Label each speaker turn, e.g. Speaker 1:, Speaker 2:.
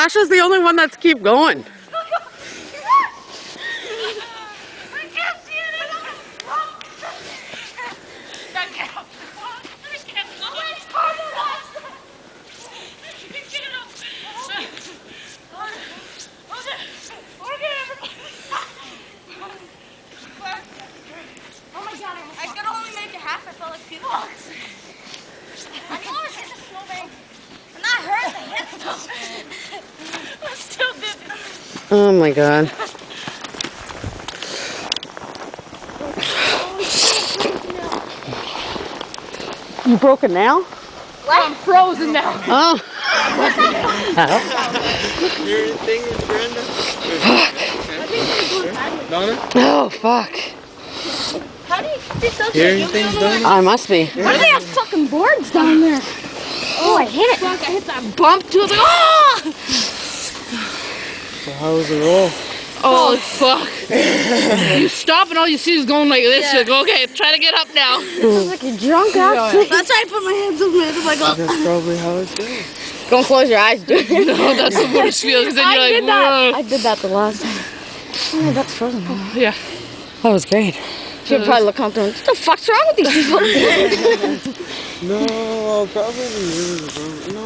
Speaker 1: Sasha's the only one that's keep going.
Speaker 2: I could only make it half. I felt like people. I know I was in the snowbank. I'm not hurt. I hit though. I still did it.
Speaker 1: Oh my god. You broke a nail?
Speaker 2: What? I'm frozen now.
Speaker 1: Oh.
Speaker 3: Hear anything, Brenda? Donna?
Speaker 1: Oh fuck.
Speaker 2: How do you dissociate?
Speaker 3: Hear anything, Donna?
Speaker 1: I must be.
Speaker 2: Why do they have fucking boards down there? Oh, I hit it. Fuck, I hit that bump too. I was like, oh!
Speaker 3: So how was the roll?
Speaker 4: Oh, fuck. You stop and all you see is going like this. You're like, okay, try to get up now.
Speaker 2: Sounds like you're drunk, actually. That's why I put my hands up my head. I'm like, oh.
Speaker 3: That's probably how it goes.
Speaker 1: Don't close your eyes, dude.
Speaker 4: No, that's the worst feeling. Because then
Speaker 2: I
Speaker 4: you're
Speaker 2: did
Speaker 4: like,
Speaker 2: that.
Speaker 4: whoa.
Speaker 2: I did that the last time. Oh, that's frozen.
Speaker 4: Yeah.
Speaker 1: That was great.
Speaker 2: She'll probably look out there and, what the fuck's wrong with these people?
Speaker 3: No, probably. No.